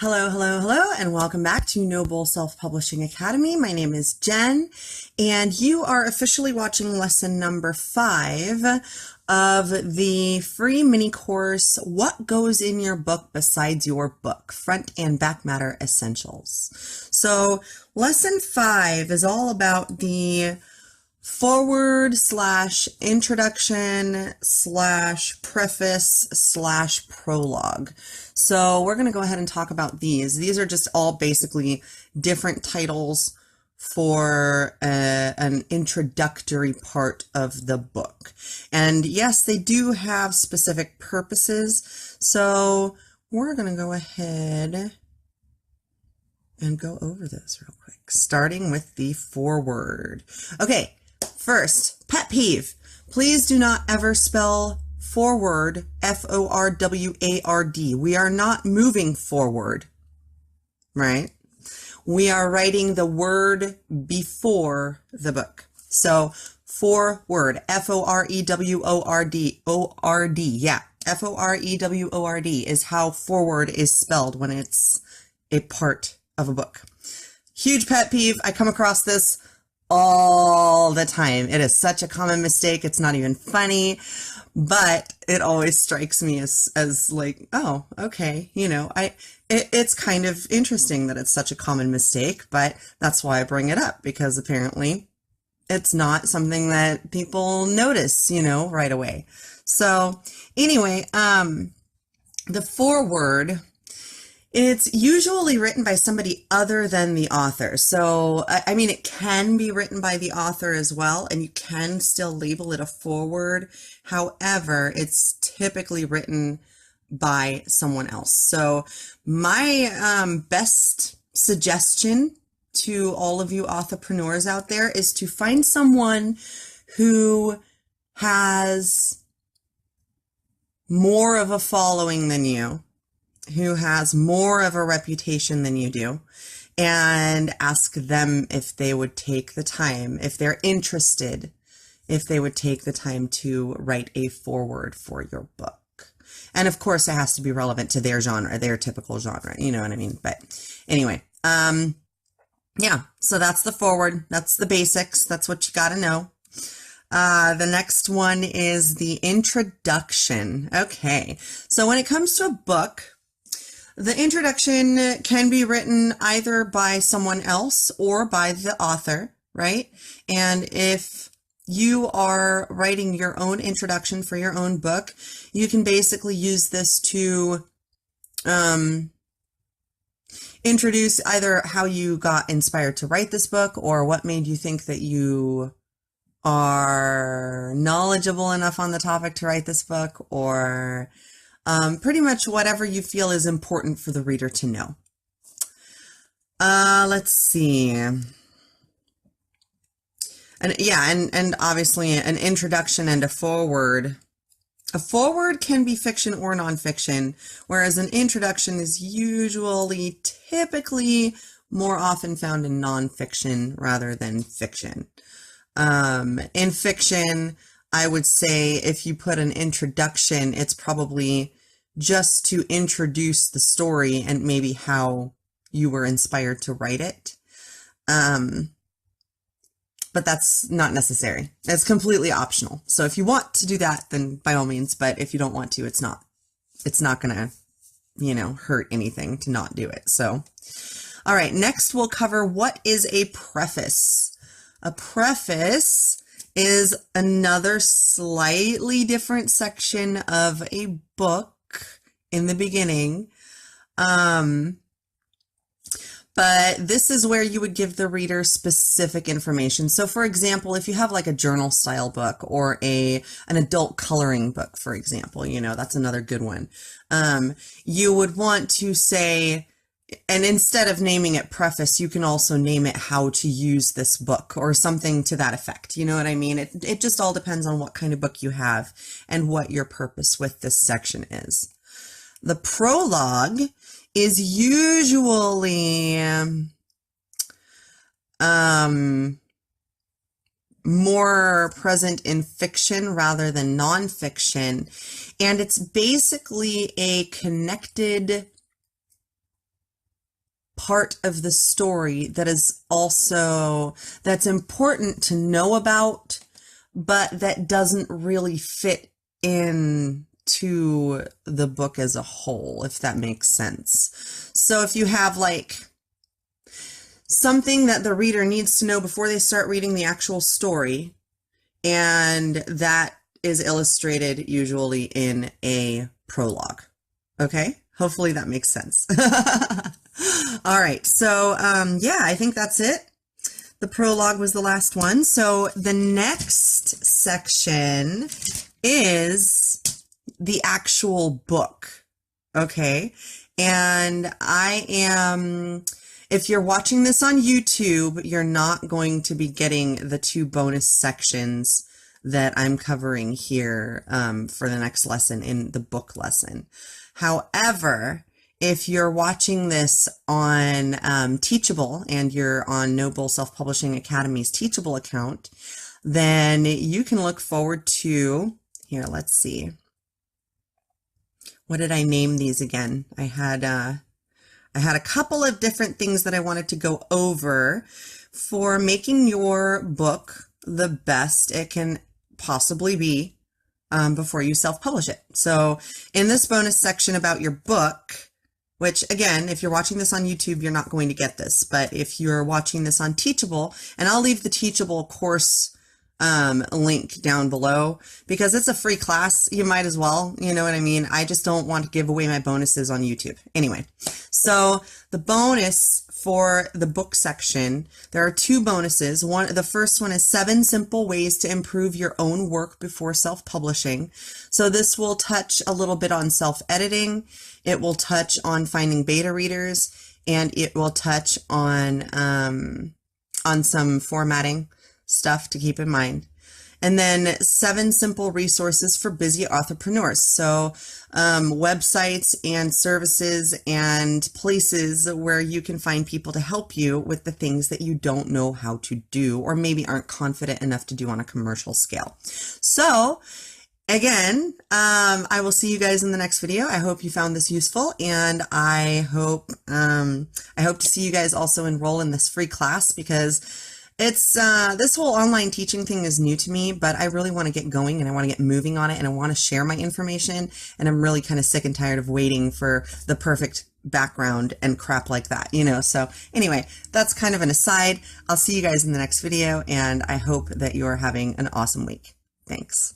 Hello, hello, hello, and welcome back to Noble Self-Publishing Academy. My name is Jen, and you are officially watching lesson number 5 of the free mini course, What Goes in Your Book Besides Your Book? Front and Back Matter Essentials. So lesson 5 is all about the foreword / introduction / preface / prologue. So we're going to go ahead and talk about these. These are just all basically different titles for an introductory part of the book. And yes, they do have specific purposes. So we're going to go ahead and go over those real quick, starting with the foreword. Okay. First, pet peeve. Please do not ever spell forward F-O-R-W-A-R-D. We are not moving forward, right? We are writing the word before the book. So foreword, F-O-R-E-W-O-R-D, O-R-D, yeah. F-O-R-E-W-O-R-D is how forward is spelled when it's a part of a book. Huge pet peeve. I come across this all the time. It is such a common mistake. It's not even funny, but it always strikes me as like, oh, okay. You know, it's kind of interesting that it's such a common mistake, but that's why I bring it up, because apparently it's not something that people notice, you know, right away. So anyway, the foreword, it's usually written by somebody other than the author. So, I mean, it can be written by the author as well, and you can still label it a foreword. However, it's typically written by someone else. So my best suggestion to all of you authorpreneurs out there is to find someone who has more of a following than you, who has more of a reputation than you do, and ask them if they would take the time, if they're interested, if they would take the time to write a foreword for your book. And of course, it has to be relevant to their genre, their typical genre, you know what I mean? But anyway, yeah, so that's the foreword. That's the basics. That's what you got to know. The next one is the introduction. Okay, so when it comes to a book, the introduction can be written either by someone else or by the author, right? And if you are writing your own introduction for your own book, you can basically use this to introduce either how you got inspired to write this book, or what made you think that you are knowledgeable enough on the topic to write this book, or pretty much whatever you feel is important for the reader to know. Let's see. And yeah, and obviously an introduction and a foreword. A foreword can be fiction or nonfiction, whereas an introduction is typically more often found in nonfiction rather than fiction. In fiction, I would say if you put an introduction, it's probably just to introduce the story and maybe how you were inspired to write it. But that's not necessary. It's completely optional. So if you want to do that, then by all means, but if you don't want to, it's not gonna, you know, hurt anything to not do it. So, all right, next we'll cover what is a preface. A preface is another slightly different section of a book in the beginning. But this is where you would give the reader specific information. So for example, if you have like a journal style book or an adult coloring book, for example, you know, that's another good one. You would want to say, and instead of naming it preface, you can also name it how to use this book or something to that effect. You know what I mean? It just all depends on what kind of book you have and what your purpose with this section is. The prologue is usually more present in fiction rather than nonfiction, and it's basically a connected part of the story that is also, that's important to know about, but that doesn't really fit in to the book as a whole, if that makes sense. So if you have like something that the reader needs to know before they start reading the actual story, and that is illustrated usually in a prologue. Okay? Hopefully that makes sense. All right. So, yeah, I think that's it. The prologue was the last one. So the next section is the actual book. Okay. And if you're watching this on YouTube, you're not going to be getting the 2 bonus sections that I'm covering here for the next lesson in the book lesson. However, if you're watching this on Teachable and you're on Noble Self-Publishing Academy's Teachable account, then you can look forward to, here, let's see. What did I name these again? I had a couple of different things that I wanted to go over for making your book the best it can possibly be before you self-publish it. So in this bonus section about your book, which again, if you're watching this on YouTube, you're not going to get this, but if you're watching this on Teachable, and I'll leave the Teachable course link down below because it's a free class, you might as well, you know what I mean? I just don't want to give away my bonuses on YouTube. Anyway, so the bonus for the book section, there are 2 bonuses. The first one is 7 simple ways to improve your own work before self-publishing. So this will touch a little bit on self-editing. It will touch on finding beta readers, and it will touch on some formatting stuff to keep in mind. And then 7 simple resources for busy entrepreneurs. So websites and services and places where you can find people to help you with the things that you don't know how to do, or maybe aren't confident enough to do on a commercial scale. So again, I will see you guys in the next video. I hope you found this useful, and I hope to see you guys also enroll in this free class, because it's this whole online teaching thing is new to me, but I really want to get going and I want to get moving on it, and I want to share my information, and I'm really kind of sick and tired of waiting for the perfect background and crap like that, you know. So anyway, that's kind of an aside. I'll see you guys in the next video, and I hope that you're having an awesome week. Thanks.